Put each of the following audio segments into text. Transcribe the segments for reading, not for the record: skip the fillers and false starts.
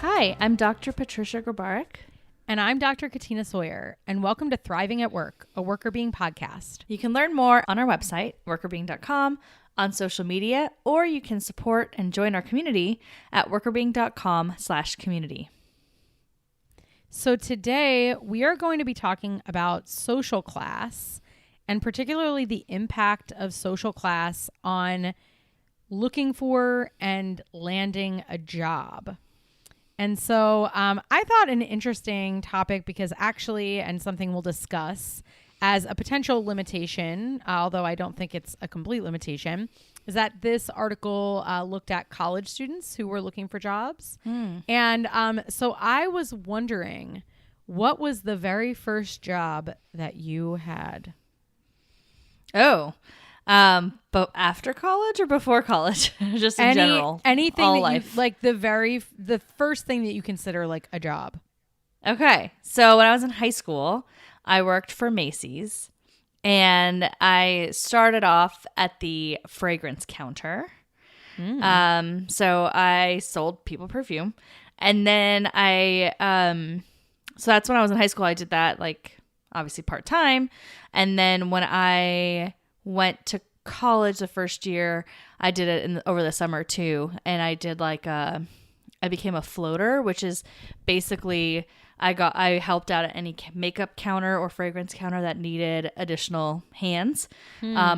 Hi, I'm Dr. Patricia Grabarek. And I'm Dr. Katina Sawyer, and welcome to Thriving at Work, a Worker Being podcast. You can learn more on our website, workerbeing.com, on social media, or you can support and join our community at workerbeing.com/community. So today we are going to be talking about social class, and particularly the impact of social class on looking for and landing a job. And so I thought an interesting topic because actually, and something we'll discuss as a potential limitation, although I don't think it's a complete limitation, is that this article looked at college students who were looking for jobs. And so I was wondering, what was the very first job that you had? But after college or before college? Just in general. Anything all that life. you like the first thing that you consider like a job. Okay. So when I was in high school, I worked for Macy's and I started off at the fragrance counter. So I sold people perfume. And then so that's when I was in high school. I did that like obviously part-time. And then when I went to college the first year, I did it over the summer too. And I did like I became a floater, which is basically I helped out at any makeup counter or fragrance counter that needed additional hands,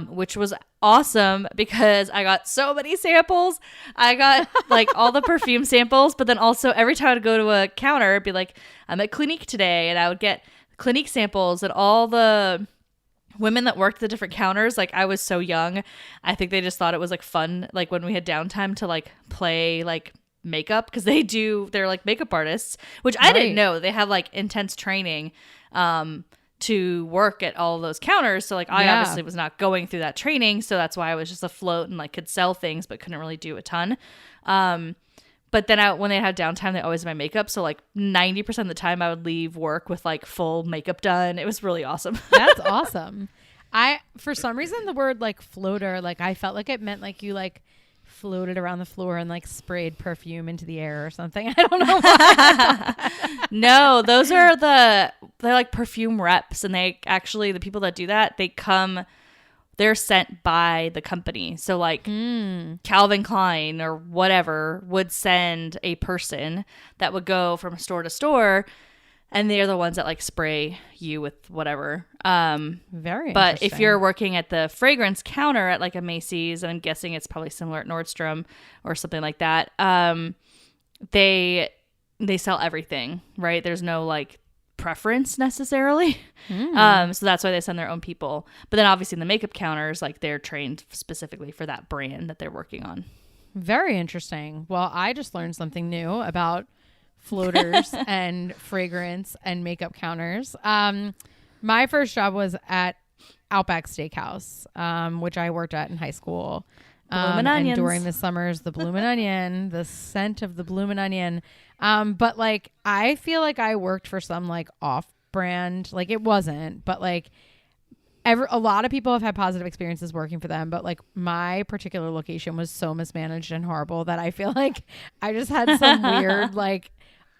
which was awesome because I got so many samples. I got like all the perfume samples, but then also every time I'd go to a counter, it'd be like, I'm at Clinique today, and I would get Clinique samples and all the women that worked the different counters. Like, I was so young, I think they just thought it was like fun, like when we had downtime to like play like makeup, because they're like makeup artists, which I didn't know. They have like intense training to work at all those counters, so like I obviously was not going through that training, so that's why I was just afloat and like could sell things but couldn't really do a ton. But then when they had downtime, they always had my makeup. So like 90% of the time I would leave work with like full makeup done. It was really awesome. That's awesome. For some reason, the word like floater, like I felt like it meant like you like floated around the floor and like sprayed perfume into the air or something. I don't know why. No, they're like perfume reps. And the people that do that, they're sent by the company. So like Calvin Klein or whatever would send a person that would go from store to store, and they're the ones that like spray you with whatever. Very But if you're working at the fragrance counter at like a Macy's, and I'm guessing it's probably similar at Nordstrom or something like that, they sell everything, right? There's no like preference necessarily. So that's why they send their own people. But then obviously in the makeup counters, like they're trained specifically for that brand that they're working on. Very interesting. Well, I just learned something new about floaters and fragrance and makeup counters. My first job was at Outback Steakhouse, which I worked at in high school. Bloomin' Onions. And during the summers, the Bloomin' Onion, the scent of the Bloomin' Onion. But like, I feel like I worked for some like off-brand, like it wasn't, but like a lot of people have had positive experiences working for them. But like my particular location was so mismanaged and horrible that I feel like I just had some weird, like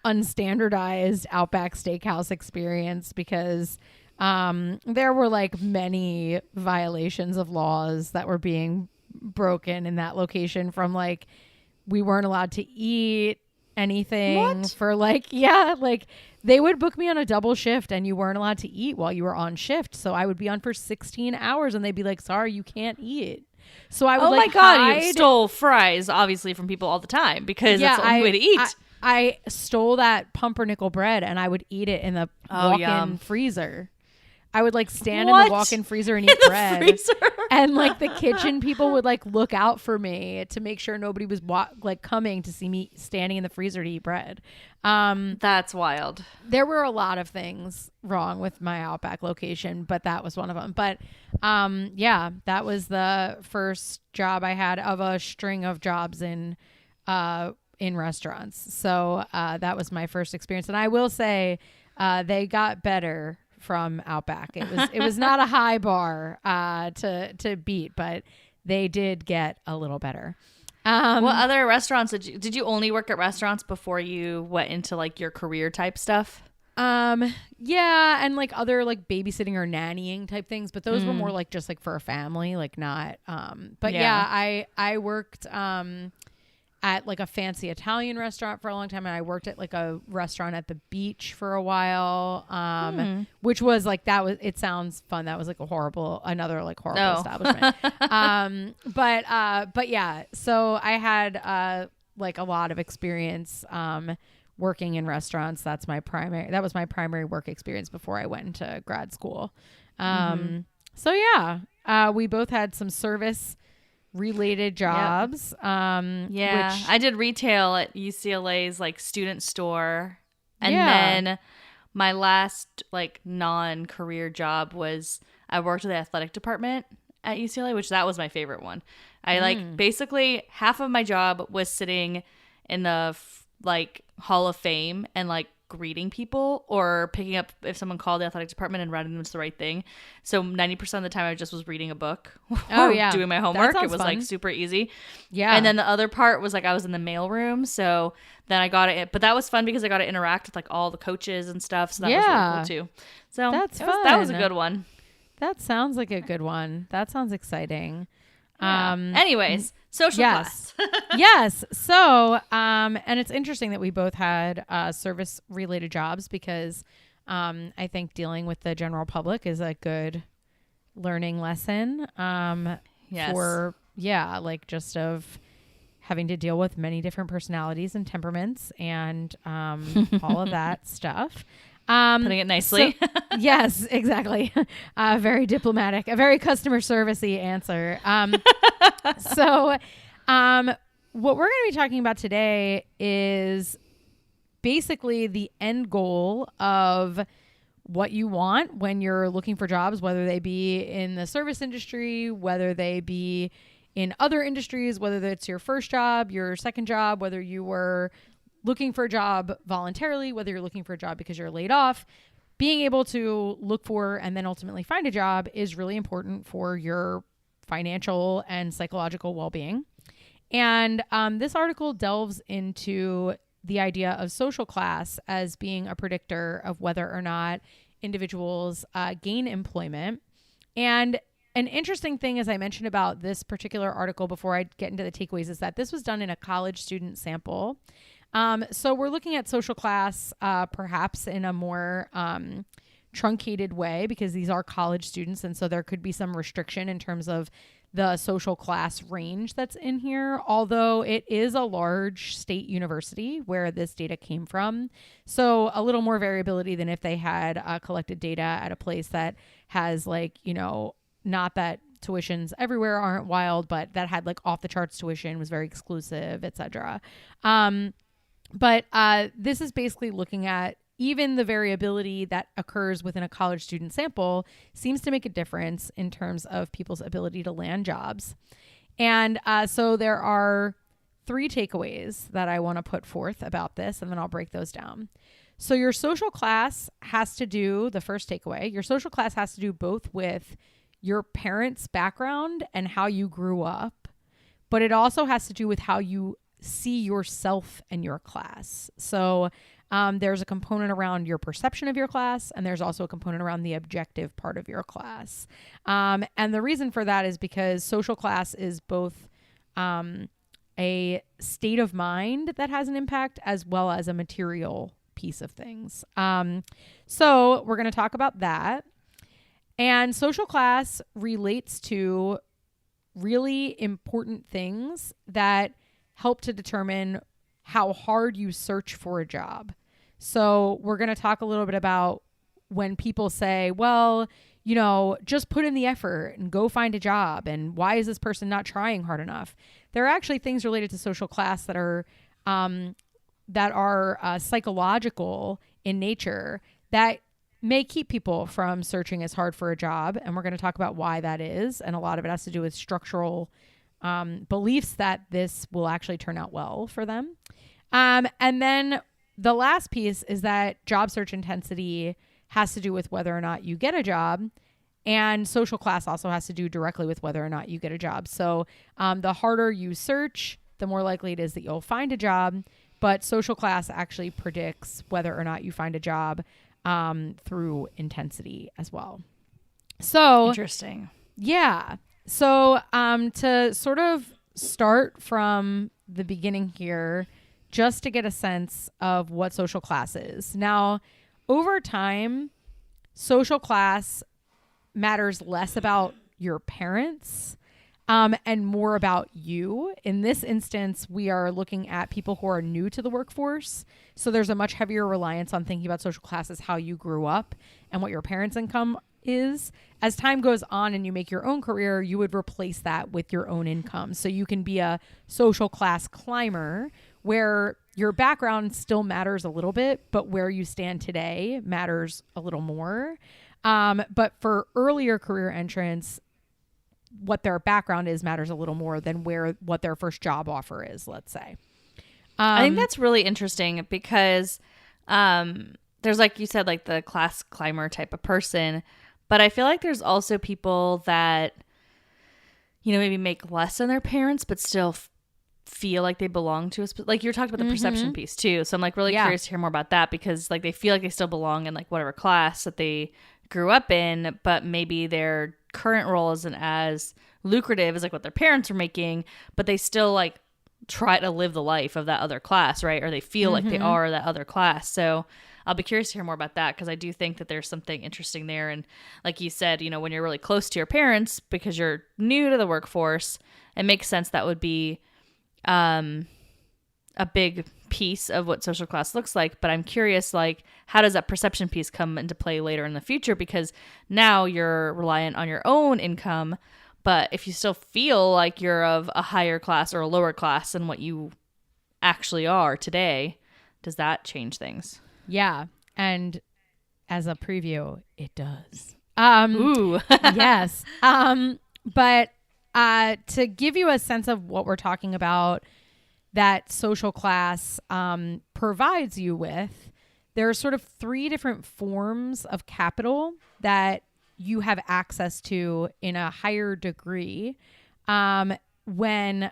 unstandardized Outback Steakhouse experience because there were like many violations of laws that were being broken in that location, from like we weren't allowed to eat anything for like like they would book me on a double shift and you weren't allowed to eat while you were on shift, so I would be on for 16 hours and they'd be like, sorry, you can't eat. So I would my god, you stole fries obviously from people all the time because that's the only way to eat. I stole that pumpernickel bread and I would eat it in the walk-in freezer. I would like stand in the walk-in freezer and eat bread. And like the kitchen people would like look out for me to make sure nobody was coming to see me standing in the freezer to eat bread. That's wild. There were a lot of things wrong with my Outback location, but that was one of them. But that was the first job I had of a string of jobs in restaurants. So that was my first experience. And I will say they got better from Outback. It was not a high bar to beat, but they did get a little better. What other restaurants did you only work at restaurants before you went into like your career type stuff? Yeah, and like other like babysitting or nannying type things, but those were more like just like for a family, like not but I worked at like a fancy Italian restaurant for a long time, and I worked at like a restaurant at the beach for a while, which was like, it sounds fun. That was like another horrible establishment. But yeah, so I had like a lot of experience working in restaurants. That was my primary work experience before I went into grad school. So yeah, we both had some service related jobs. Which I did retail at UCLA's like student store, and then my last like non-career job was I worked at the athletic department at UCLA, which that was my favorite one. I like basically half of my job was sitting in the like Hall of Fame and like greeting people or picking up if someone called the athletic department and writing them to the right thing. So 90% of the time I just was reading a book or doing my homework. It was fun. Like super easy. Yeah. And then the other part was like I was in the mail room. So then I got it. But that was fun because I got to interact with like all the coaches and stuff. So that was really cool too. So that was a good one. That sounds like a good one. That sounds exciting. Yeah. Anyways, social class. Yes. So, and it's interesting that we both had service related jobs because I think dealing with the general public is a good learning lesson for, like just of having to deal with many different personalities and temperaments and all of that stuff. Putting it nicely. So, yes, exactly. Very diplomatic, a very customer servicey answer. So what we're going to be talking about today is basically the end goal of what you want when you're looking for jobs, whether they be in the service industry, whether they be in other industries, whether it's your first job, your second job, whether you were looking for a job voluntarily, whether you're looking for a job because you're laid off. Being able to look for and then ultimately find a job is really important for your financial and psychological well-being. And this article delves into the idea of social class as being a predictor of whether or not individuals gain employment. And an interesting thing, as I mentioned about this particular article before I get into the takeaways, is that this was done in a college student sample. So we're looking at social class perhaps in a more truncated way because these are college students. And so there could be some restriction in terms of the social class range that's in here, although it is a large state university where this data came from. So a little more variability than if they had collected data at a place that has like, not that tuitions everywhere aren't wild, but that had like off the charts tuition, was very exclusive, etc. But this is basically looking at even the variability that occurs within a college student sample seems to make a difference in terms of people's ability to land jobs. And so there are 3 takeaways that I want to put forth about this, and then I'll break those down. So your social class has to do, the first takeaway, your social class has to do both with your parents' background and how you grew up, but it also has to do with how you see yourself and your class. So there's a component around your perception of your class, and there's also a component around the objective part of your class. And the reason for that is because social class is both a state of mind that has an impact as well as a material piece of things. So we're going to talk about that. And social class relates to really important things that help to determine how hard you search for a job. So we're going to talk a little bit about when people say, well, just put in the effort and go find a job. And why is this person not trying hard enough? There are actually things related to social class that are psychological in nature that may keep people from searching as hard for a job. And we're going to talk about why that is. And a lot of it has to do with structural beliefs that this will actually turn out well for them. And then the last piece is that job search intensity has to do with whether or not you get a job, and social class also has to do directly with whether or not you get a job. So the harder you search, the more likely it is that you'll find a job. But social class actually predicts whether or not you find a job through intensity as well. So interesting. Yeah. So to sort of start from the beginning here, just to get a sense of what social class is. Now, over time, social class matters less about your parents and more about you. In this instance, we are looking at people who are new to the workforce. So there's a much heavier reliance on thinking about social class as how you grew up and what your parents' income is. As time goes on and you make your own career, you would replace that with your own income. So you can be a social class climber where your background still matters a little bit, but where you stand today matters a little more. But for earlier career entrants, what their background is matters a little more than what their first job offer is, let's say. I think that's really interesting because there's, like you said, like the class climber type of person, but I feel like there's also people that, you know, maybe make less than their parents, but still feel like they belong to us. Like you were talking about the perception piece too. So I'm like really curious to hear more about that, because like they feel like they still belong in like whatever class that they grew up in, but maybe their current role isn't as lucrative as like what their parents were making, but they still like try to live the life of that other class, right? Or they feel like they are that other class. So I'll be curious to hear more about that, because I do think that there's something interesting there. And like you said, you know, when you're really close to your parents because you're new to the workforce, it makes sense that would be a big piece of what social class looks like. But I'm curious, like, how does that perception piece come into play later in the future? Because now you're reliant on your own income, but if you still feel like you're of a higher class or a lower class than what you actually are today, does that change things? Yeah. And as a preview, it does. Ooh. Yes. But to give you a sense of what we're talking about, that social class provides you with, there are sort of 3 different forms of capital that you have access to in a higher degree when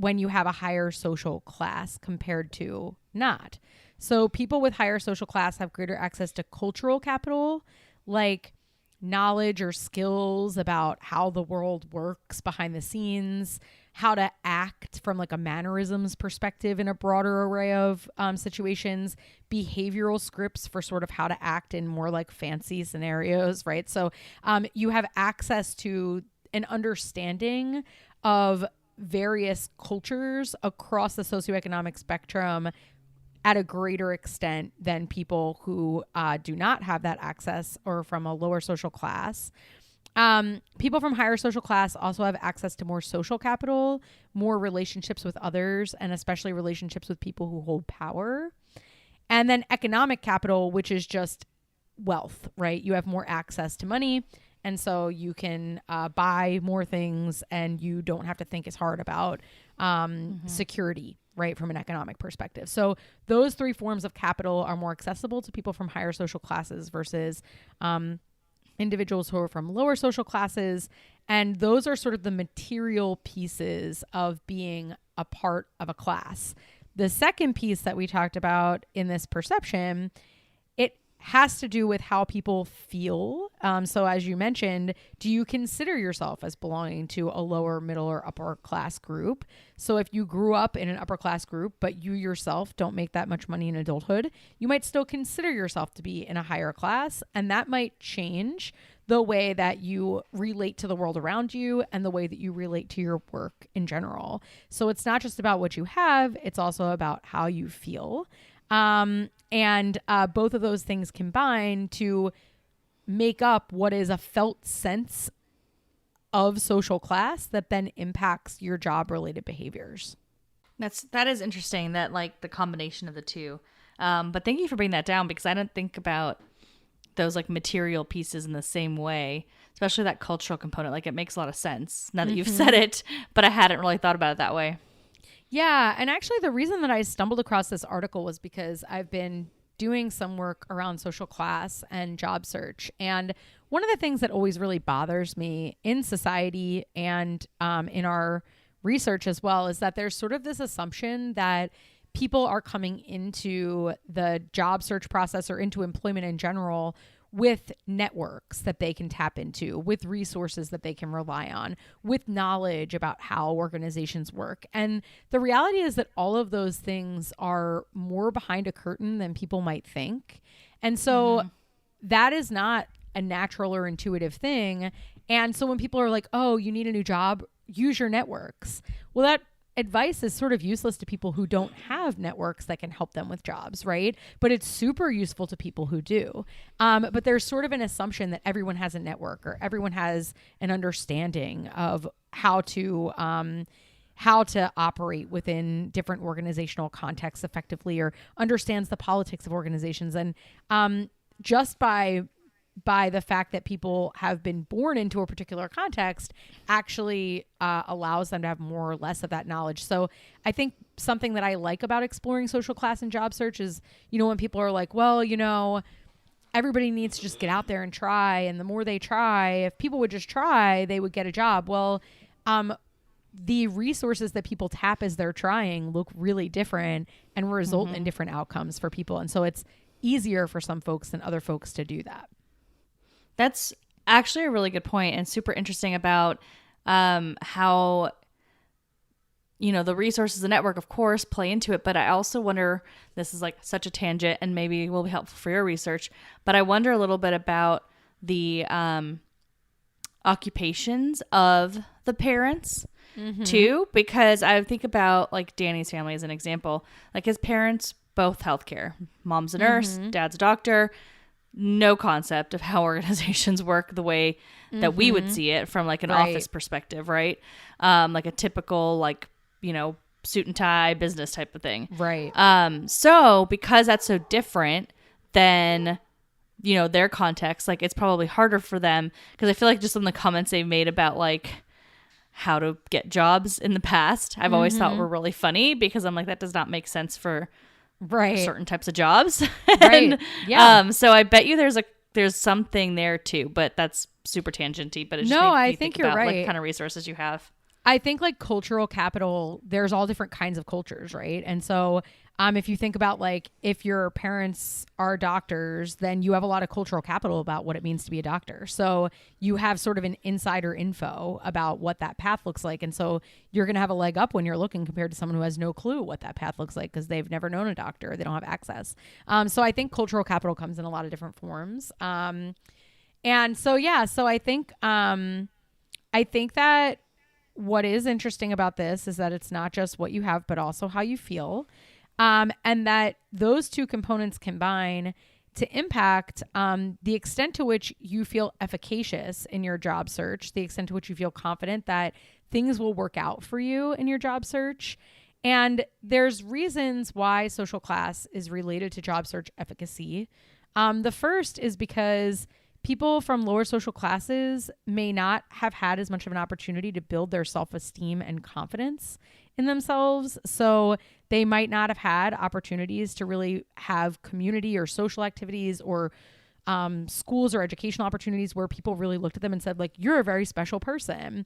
you have a higher social class compared to not. So people with higher social class have greater access to cultural capital, like knowledge or skills about how the world works behind the scenes, how to act from like a mannerisms perspective in a broader array of situations, behavioral scripts for sort of how to act in more like fancy scenarios, right? So you have access to an understanding of various cultures across the socioeconomic spectrum at a greater extent than people who do not have that access or from a lower social class. People from higher social class also have access to more social capital, more relationships with others, and especially relationships with people who hold power. And then economic capital, which is just wealth, right? You have more access to money, and so you can buy more things, and you don't have to think as hard about security, right, from an economic perspective. So those 3 forms of capital are more accessible to people from higher social classes versus individuals who are from lower social classes. And those are sort of the material pieces of being a part of a class. The second piece that we talked about in this perception, it has to do with how people feel. So as you mentioned, do you consider yourself as belonging to a lower, middle, or upper class group? So if you grew up in an upper class group, but you yourself don't make that much money in adulthood, you might still consider yourself to be in a higher class. And that might change the way that you relate to the world around you and the way that you relate to your work in general. So it's not just about what you have, it's also about how you feel. And both of those things combine to make up what is a felt sense of social class that then impacts your job related behaviors. That is interesting, that like the combination of the two. But thank you for bringing that down, because I didn't think about those like material pieces in the same way, especially that cultural component. Like it makes a lot of sense now that you've said it, but I hadn't really thought about it that way. Yeah. And actually the reason that I stumbled across this article was because I've been doing some work around social class and job search. And one of the things that always really bothers me in society and in our research as well, is that there's sort of this assumption that people are coming into the job search process or into employment in general with networks that they can tap into, with resources that they can rely on, with knowledge about how organizations work. And the reality is that all of those things are more behind a curtain than people might think. And so that is not a natural or intuitive thing. And so when people are like, oh, you need a new job, use your networks. Well, that advice is sort of useless to people who don't have networks that can help them with jobs, right? But it's super useful to people who do. But there's sort of an assumption that everyone has a network or everyone has an understanding of how to operate within different organizational contexts effectively, or understands the politics of organizations. And just by the fact that people have been born into a particular context actually allows them to have more or less of that knowledge. So I think something that I like about exploring social class and job search is, when people are like, well, everybody needs to just get out there and try. And the more they try, if people would just try, they would get a job. Well, the resources that people tap as they're trying look really different and result in different outcomes for people. And so it's easier for some folks than other folks to do that. That's actually a really good point and super interesting about how, the resources, the network, of course, play into it. But I also wonder, this is like such a tangent and maybe will be helpful for your research, but I wonder a little bit about the occupations of the parents too, because I think about like Danny's family as an example. Like his parents, both healthcare. Mom's a nurse, dad's a doctor. No concept of how organizations work the way that we would see it from like an office perspective, right? Like a typical suit and tie business type of thing. Right. So because that's so different than, their context, like it's probably harder for them, because I feel like just on the comments they've made about like how to get jobs in the past, I've always thought were really funny, because I'm like, that does not make sense for certain types of jobs. Right. Yeah. So I bet you there's something there too, but that's super tangenty. But it just made me think you're about, right. Like, kind of resources you have. I think like cultural capital, there's all different kinds of cultures, right? And so if you think about like if your parents are doctors, then you have a lot of cultural capital about what it means to be a doctor. So you have sort of an insider info about what that path looks like. And so you're going to have a leg up when you're looking compared to someone who has no clue what that path looks like because they've never known a doctor. They don't have access. So I think cultural capital comes in a lot of different forms. And so, so I think that what is interesting about this is that it's not just what you have, but also how you feel. And that those two components combine to impact the extent to which you feel efficacious in your job search, the extent to which you feel confident that things will work out for you in your job search. And there's reasons why social class is related to job search efficacy. The first is because people from lower social classes may not have had as much of an opportunity to build their self-esteem and confidence in themselves. So they might not have had opportunities to really have community or social activities or schools or educational opportunities where people really looked at them and said, like, you're a very special person.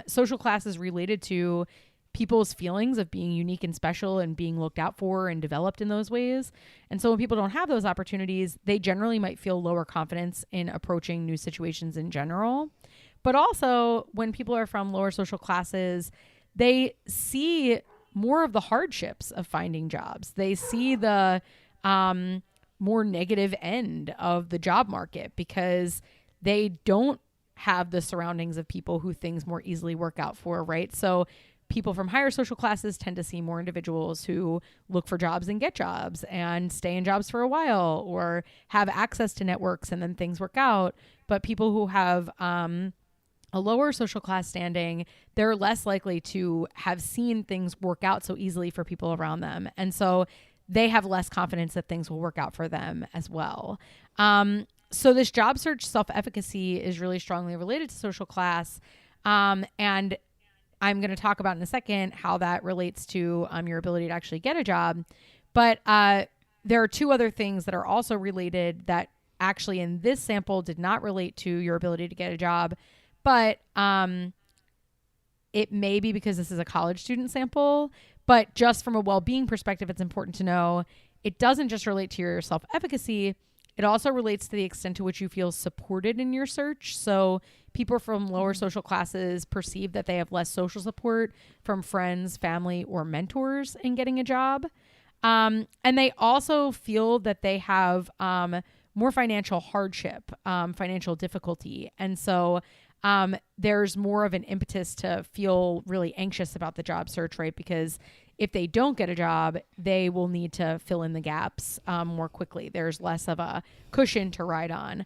Social class is related to people's feelings of being unique and special and being looked out for and developed in those ways. And so when people don't have those opportunities, they generally might feel lower confidence in approaching new situations in general. But also when people are from lower social classes, they see more of the hardships of finding jobs. They see the more negative end of the job market because they don't have the surroundings of people who things more easily work out for, right? So people from higher social classes tend to see more individuals who look for jobs and get jobs and stay in jobs for a while or have access to networks and then things work out. But people who have a lower social class standing, they're less likely to have seen things work out so easily for people around them. And so they have less confidence that things will work out for them as well. So this job search self-efficacy is really strongly related to social class. And I'm going to talk about in a second how that relates to your ability to actually get a job. But there are two other things that are also related that actually in this sample did not relate to your ability to get a job. But It may be because this is a college student sample, but just from a well-being perspective, it's important to know it doesn't just relate to your self-efficacy. It also relates to the extent to which you feel supported in your search. So people from lower social classes perceive that they have less social support from friends, family, or mentors in getting a job. And they also feel that they have more financial hardship, financial difficulty. And so there's more of an impetus to feel really anxious about the job search, right? Because if they don't get a job, they will need to fill in the gaps more quickly. There's less of a cushion to ride on.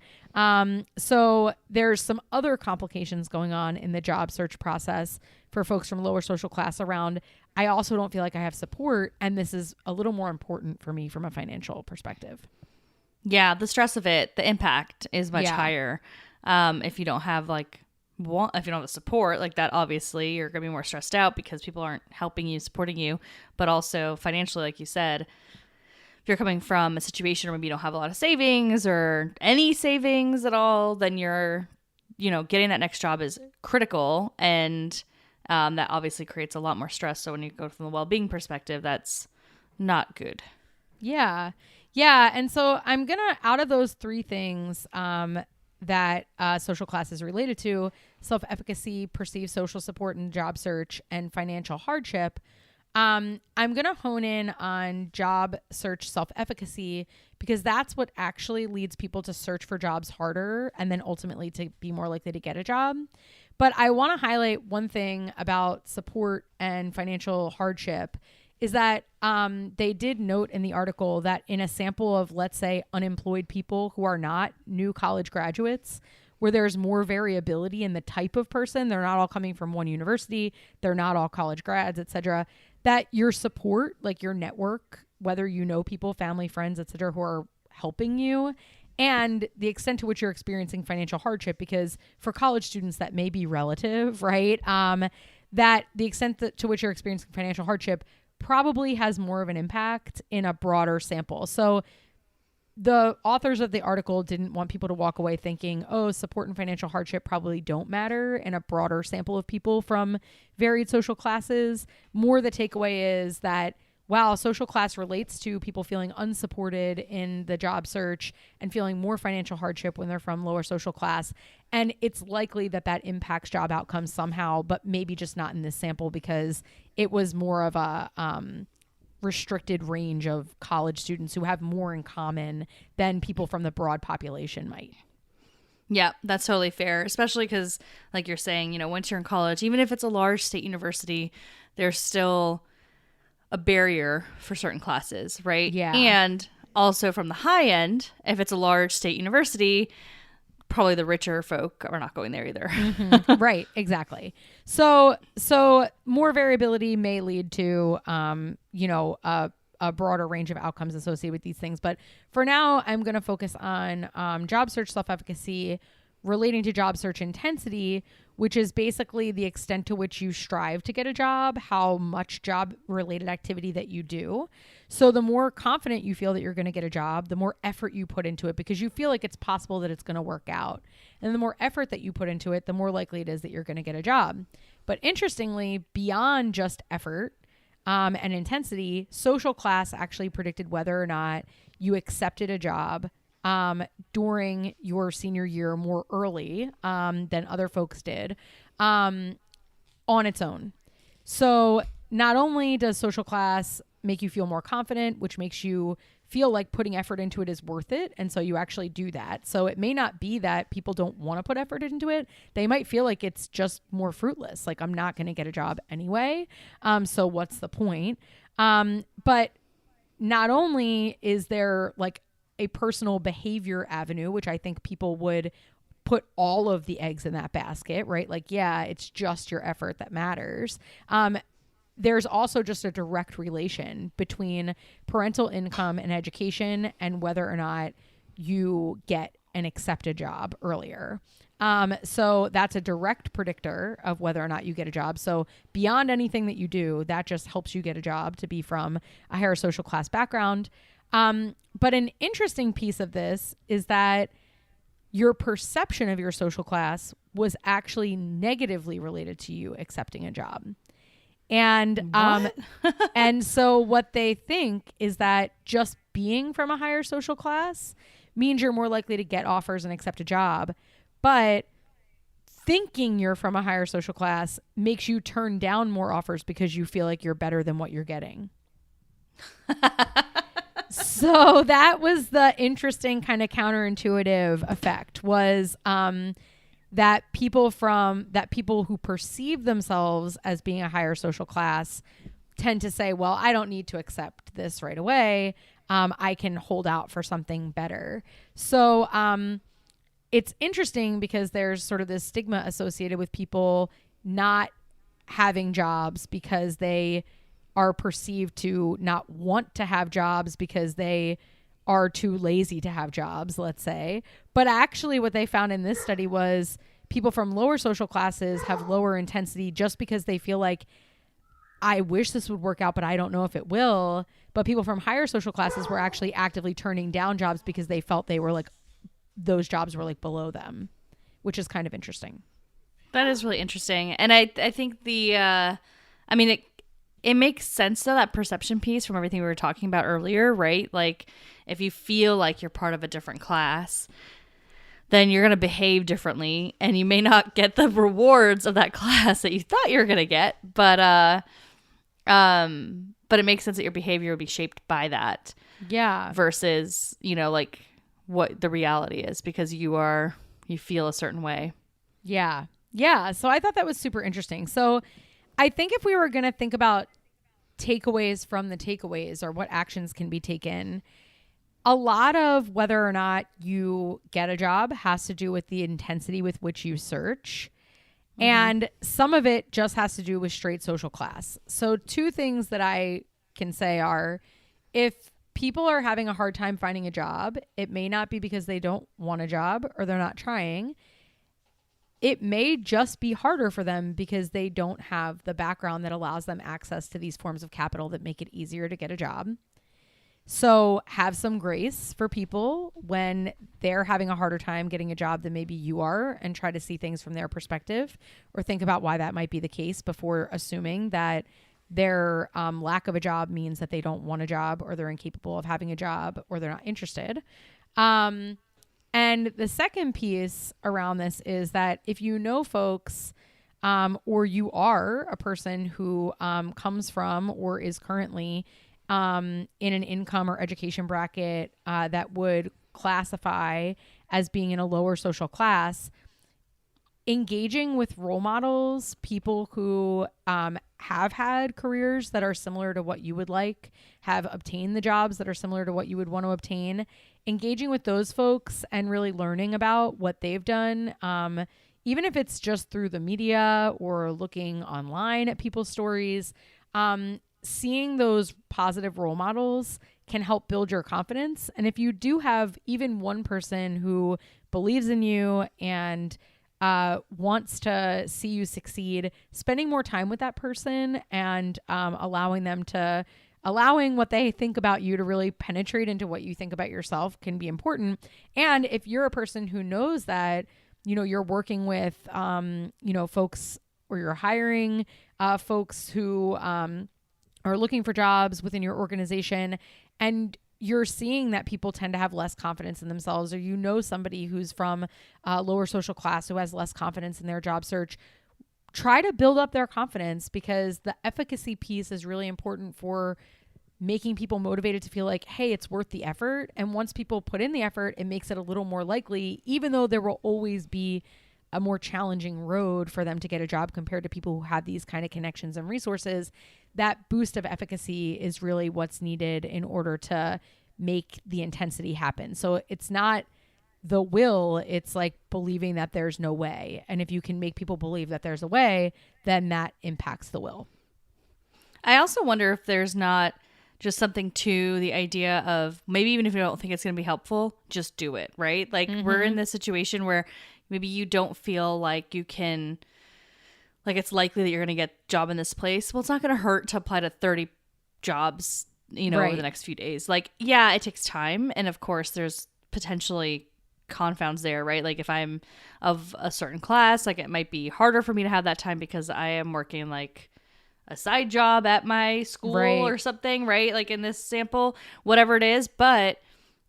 So there's some other complications going on in the job search process for folks from lower social class around, I also don't feel like I have support. And this is a little more important for me from a financial perspective. Yeah, the stress of it, the impact is much higher. If you don't have if you don't have support like that, obviously you're going to be more stressed out because people aren't helping you, supporting you, but also financially, like you said, if you're coming from a situation where maybe you don't have a lot of savings or any savings at all, then you're, getting that next job is critical. And that obviously creates a lot more stress. So when you go from the well-being perspective, that's not good. Yeah. Yeah. And so I'm going to, out of those three things, that social class is related to, self-efficacy, perceived social support and job search, and financial hardship, I'm going to hone in on job search self-efficacy because that's what actually leads people to search for jobs harder and then ultimately to be more likely to get a job. But I want to highlight one thing about support and financial hardship is that they did note in the article that in a sample of, let's say, unemployed people who are not new college graduates, where there's more variability in the type of person, they're not all coming from one university, they're not all college grads, etc., that your support, like your network, whether you know people, family, friends, etc., who are helping you, and the extent to which you're experiencing financial hardship, because for college students that may be relative, right? That the extent to which you're experiencing financial hardship probably has more of an impact in a broader sample. So the authors of the article didn't want people to walk away thinking, oh, support and financial hardship probably don't matter in a broader sample of people from varied social classes. More the takeaway is that, wow, social class relates to people feeling unsupported in the job search and feeling more financial hardship when they're from lower social class. And it's likely that that impacts job outcomes somehow, but maybe just not in this sample because it was more of a restricted range of college students who have more in common than people from the broad population might. Yeah, that's totally fair, especially because, like you're saying, once you're in college, even if it's a large state university, there's still a barrier for certain classes, right? Yeah. And also from the high end, if it's a large state university, probably the richer folk are not going there either. Mm-hmm. Right. Exactly. So more variability may lead to, a broader range of outcomes associated with these things. But for now, I'm going to focus on job search self-efficacy relating to job search intensity, which is basically the extent to which you strive to get a job, how much job related activity that you do. So the more confident you feel that you're going to get a job, the more effort you put into it because you feel like it's possible that it's going to work out. And the more effort that you put into it, the more likely it is that you're going to get a job. But interestingly, beyond just effort and intensity, social class actually predicted whether or not you accepted a job during your senior year more early than other folks did on its own. So not only does social class make you feel more confident, which makes you feel like putting effort into it is worth it. And so you actually do that. So it may not be that people don't want to put effort into it. They might feel like it's just more fruitless. Like I'm not going to get a job anyway. So what's the point? But not only is there like a personal behavior avenue, which I think people would put all of the eggs in that basket, right? Like, yeah, it's just your effort that matters. There's also just a direct relation between parental income and education and whether or not you get an accepted job earlier. So that's a direct predictor of whether or not you get a job. So beyond anything that you do, that just helps you get a job to be from a higher social class background. But an interesting piece of this is that your perception of your social class was actually negatively related to you accepting a job. And and so what they think is that just being from a higher social class means you're more likely to get offers and accept a job, but thinking you're from a higher social class makes you turn down more offers because you feel like you're better than what you're getting. So that was the interesting kind of counterintuitive effect, was that people who perceive themselves as being a higher social class tend to say, well, I don't need to accept this right away. I can hold out for something better. So it's interesting because there's sort of this stigma associated with people not having jobs because they are perceived to not want to have jobs because they are too lazy to have jobs, let's say. But actually what they found in this study was people from lower social classes have lower intensity just because they feel like, I wish this would work out, but I don't know if it will. But people from higher social classes were actually actively turning down jobs because they felt they were like, those jobs were like below them, which is kind of interesting. That is really interesting. And I think it makes sense though, that perception piece from everything we were talking about earlier, right? Like if you feel like you're part of a different class, then you're going to behave differently and you may not get the rewards of that class that you thought you were going to get. But it makes sense that your behavior would be shaped by that. Yeah. Versus, like what the reality is because you feel a certain way. Yeah. Yeah. So I thought that was super interesting. So I think if we were going to think about takeaways from the takeaways or what actions can be taken, a lot of whether or not you get a job has to do with the intensity with which you search. Mm-hmm. And some of it just has to do with straight social class. So two things that I can say are, if people are having a hard time finding a job, it may not be because they don't want a job or they're not trying. It may just be harder for them because they don't have the background that allows them access to these forms of capital that make it easier to get a job. So have some grace for people when they're having a harder time getting a job than maybe you are, and try to see things from their perspective or think about why that might be the case before assuming that their lack of a job means that they don't want a job or they're incapable of having a job or they're not interested. And the second piece around this is that if you know folks or you are a person who comes from or is currently in an income or education bracket that would classify as being in a lower social class, engaging with role models, people who have had careers that are similar to what you would like, have obtained the jobs that are similar to what you would want to obtain, engaging with those folks and really learning about what they've done, even if it's just through the media or looking online at people's stories, seeing those positive role models can help build your confidence. And if you do have even one person who believes in you and wants to see you succeed, spending more time with that person and allowing what they think about you to really penetrate into what you think about yourself can be important. And if you're a person who knows that, you're working with, folks, or you're hiring folks who are looking for jobs within your organization, and you're seeing that people tend to have less confidence in themselves, or somebody who's from a lower social class who has less confidence in their job search, try to build up their confidence, because the efficacy piece is really important for making people motivated to feel like, hey, it's worth the effort. And once people put in the effort, it makes it a little more likely, even though there will always be a more challenging road for them to get a job compared to people who have these kind of connections and resources. That boost of efficacy is really what's needed in order to make the intensity happen. So it's not the will, it's like believing that there's no way. And if you can make people believe that there's a way, then that impacts the will. I also wonder if there's not just something to the idea of maybe even if you don't think it's going to be helpful, just do it, right? Like we're in this situation where maybe you don't feel like you can, like it's likely that you're going to get a job in this place. Well, it's not going to hurt to apply to 30 jobs, over the next few days. Like, yeah, it takes time. And of course there's potentially confounds there, right? Like if I'm of a certain class, like it might be harder for me to have that time because I am working like a side job at my school or something, right? Like in this sample, whatever it is. But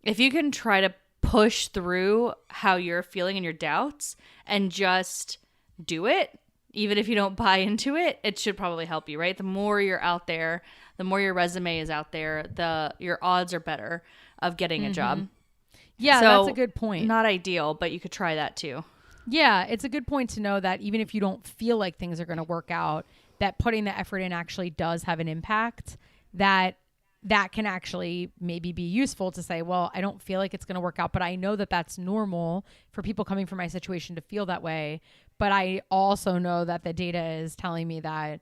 if you can try to push through how you're feeling and your doubts and just do it, even if you don't buy into it, it should probably help you, right? The more you're out there, the more your resume is out there, your odds are better of getting a job. Yeah, so, that's a good point. Not ideal, but you could try that too. Yeah, it's a good point to know that even if you don't feel like things are going to work out, that putting the effort in actually does have an impact, that can actually maybe be useful to say, well, I don't feel like it's going to work out, but I know that that's normal for people coming from my situation to feel that way. But I also know that the data is telling me that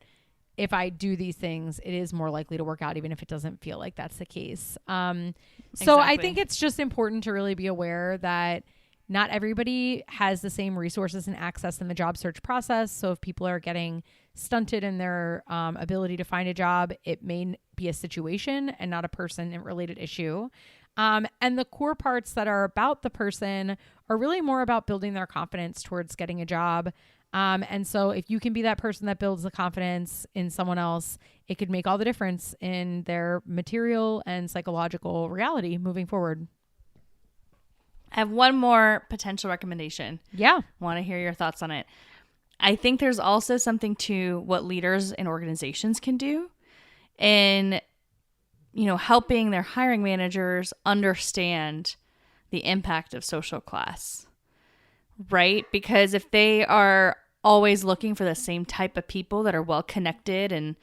if I do these things, it is more likely to work out, even if it doesn't feel like that's the case. So I think it's just important to really be aware that not everybody has the same resources and access in the job search process. So if people are getting stunted in their ability to find a job, it may be a situation and not a person-related issue. And the core parts that are about the person are really more about building their confidence towards getting a job. And so if you can be that person that builds the confidence in someone else, it could make all the difference in their material and psychological reality moving forward. I have one more potential recommendation. Yeah. Want to hear your thoughts on it. I think there's also something to what leaders and organizations can do in, helping their hiring managers understand the impact of social class, right? Because if they are always looking for the same type of people that are well connected and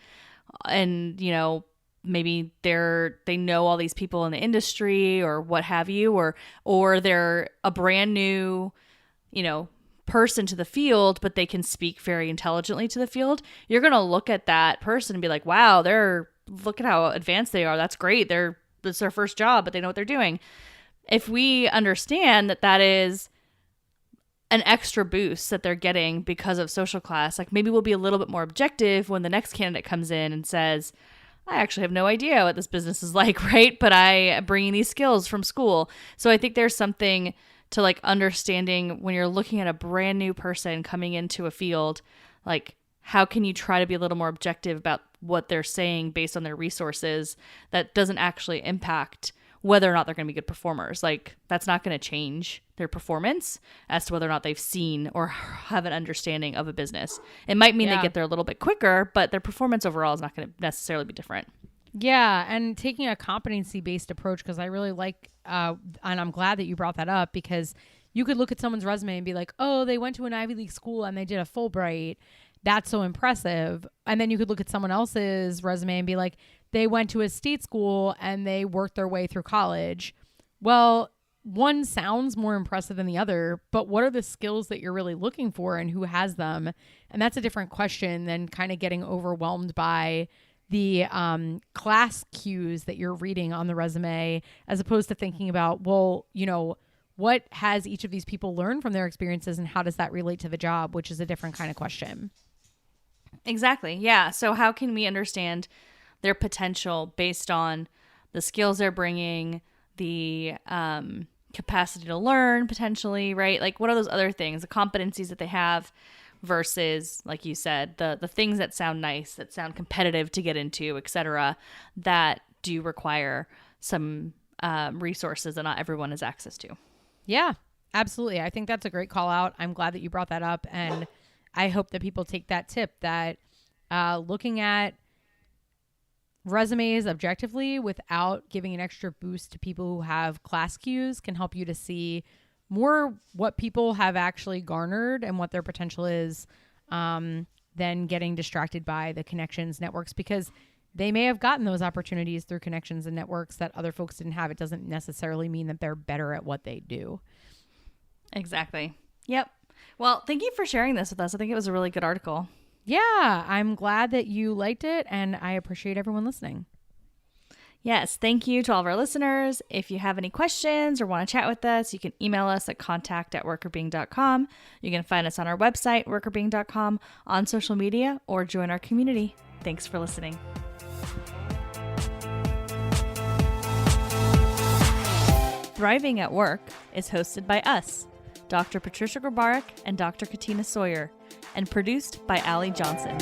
maybe they know all these people in the industry or what have you, or they're a brand new, person to the field, but they can speak very intelligently to the field, you're going to look at that person and be like, wow, look at how advanced they are. That's great. It's their first job, but they know what they're doing. If we understand that is an extra boost that they're getting because of social class, like maybe we'll be a little bit more objective when the next candidate comes in and says, I actually have no idea what this business is like, right? But I am bringing these skills from school. So I think there's something to like understanding when you're looking at a brand new person coming into a field, like how can you try to be a little more objective about what they're saying based on their resources that doesn't actually impact whether or not they're going to be good performers. Like that's not going to change their performance as to whether or not they've seen or have an understanding of a business. It might mean they get there a little bit quicker, but their performance overall is not going to necessarily be different. Yeah. And taking a competency-based approach, because I really like, and I'm glad that you brought that up, because you could look at someone's resume and be like, oh, they went to an Ivy League school and they did a Fulbright. That's so impressive. And then you could look at someone else's resume and be like, they went to a state school and they worked their way through college. Well, one sounds more impressive than the other, but what are the skills that you're really looking for and who has them? And that's a different question than kind of getting overwhelmed by the class cues that you're reading on the resume, as opposed to thinking about, well, what has each of these people learned from their experiences and how does that relate to the job, which is a different kind of question. Exactly. Yeah. So how can we understand their potential based on the skills they're bringing, the capacity to learn potentially, right? Like what are those other things, the competencies that they have versus, like you said, the things that sound nice, that sound competitive to get into, etc., that do require some resources that not everyone has access to. Yeah, absolutely. I think that's a great call out. I'm glad that you brought that up. And I hope that people take that tip that looking at resumes objectively without giving an extra boost to people who have class cues can help you to see more what people have actually garnered and what their potential is than getting distracted by the connections networks, because they may have gotten those opportunities through connections and networks that other folks didn't have. It doesn't necessarily mean that they're better at what they do. Exactly. Yep. Well, thank you for sharing this with us. I think it was a really good article. Yeah, I'm glad that you liked it, and I appreciate everyone listening. Yes, thank you to all of our listeners. If you have any questions or want to chat with us, you can email us at contact@workrbeeing.com. You can find us on our website, workrbeeing.com, on social media, or join our community. Thanks for listening. Thriving at Work is hosted by us, Dr. Patricia Grabarek and Dr. Katina Sawyer, and produced by Allie Johnson.